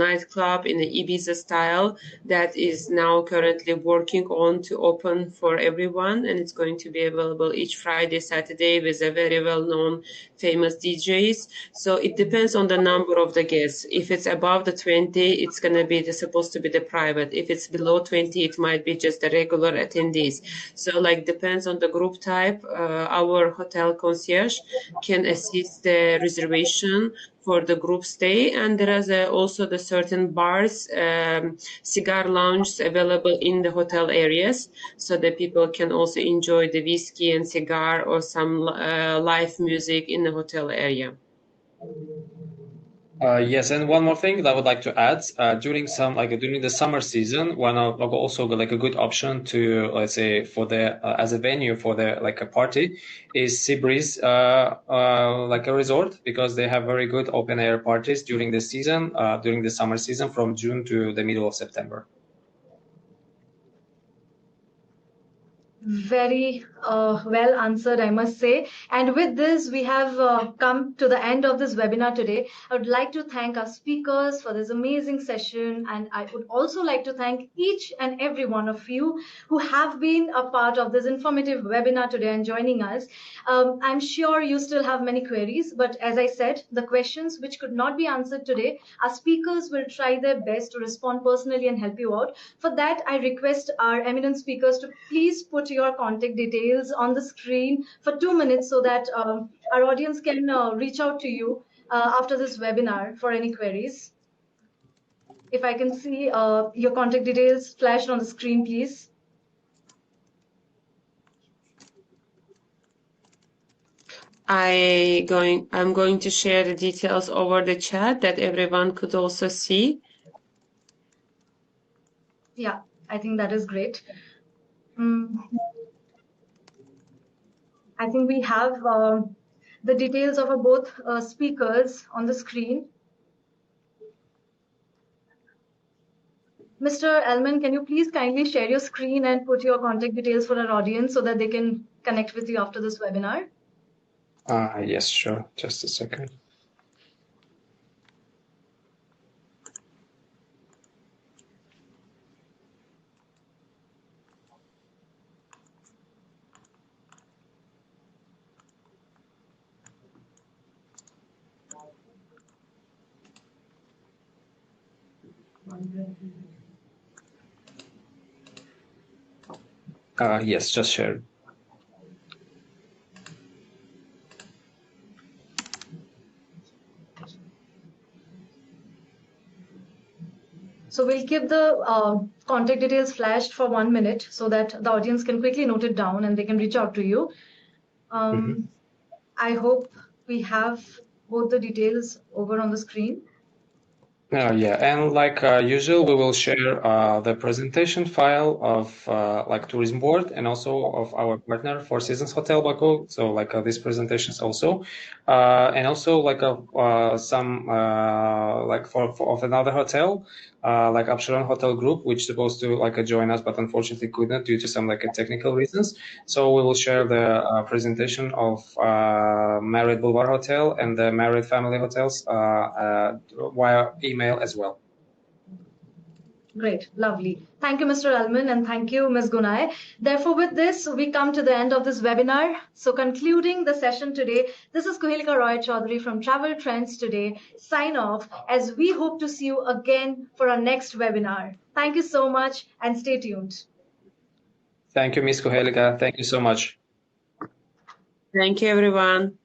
nightclub in the Ibiza style that is now currently working on to open for everyone, and it's going to be available each Friday, Saturday with a very well-known famous DJs. So it depends on the number of the guests. If it's above the 20, it's going to be supposed to be the private. If it's below 20, it might be just the regular attendees. So like depends on the group type. Our hotel concierge can assist the reservation for the group stay, and there is also the certain bars, cigar lounges available in the hotel areas, so that people can also enjoy the whiskey and cigar or some live music in the hotel area. Yes, and one more thing that I would like to add, during the summer season, one of also like a good option to, let's say, for the as a venue for the like a party is Seabreeze, like a resort, because they have very good open air parties during the season, during the summer season from June to the middle of September. Very well answered, I must say. And with this, we have come to the end of this webinar today. I would like to thank our speakers for this amazing session. And I would also like to thank each and every one of you who have been a part of this informative webinar today and joining us. I'm sure you still have many queries, but as I said, the questions which could not be answered today, our speakers will try their best to respond personally and help you out. For that, I request our eminent speakers to please put your contact details on the screen for 2 minutes so that our audience can reach out to you after this webinar for any queries. If I can see your contact details flashed on the screen, please. I'm going to share the details over the chat that everyone could also see. Yeah, I think that is great. I think we have the details of both speakers on the screen. Mr. Elman, can you please kindly share your screen and put your contact details for our audience so that they can connect with you after this webinar? Yes, sure. Just a second. Yes, just share. So we'll keep the contact details flashed for 1 minute so that the audience can quickly note it down and they can reach out to you. I hope we have both the details over on the screen. Yeah, and like usual, we will share the presentation file of like tourism board and also of our partner Four Seasons Hotel Baku. So like these presentations also, and also like some like of another hotel, like Absheron Hotel Group, which is supposed to like join us, but unfortunately could not due to some like technical reasons. So we will share the presentation of Marriott Boulevard Hotel and the Marriott Family Hotels via email as well. Great, lovely. Thank you, Mr. Elman, and thank you, Ms. Gunay. Therefore, with this, we come to the end of this webinar. So concluding the session today, this is Kuhilika Roy Chaudhary from Travel Trends Today. Sign off as we hope to see you again for our next webinar. Thank you so much and stay tuned. Thank you, Ms. Kuhilika. Thank you so much. Thank you, everyone.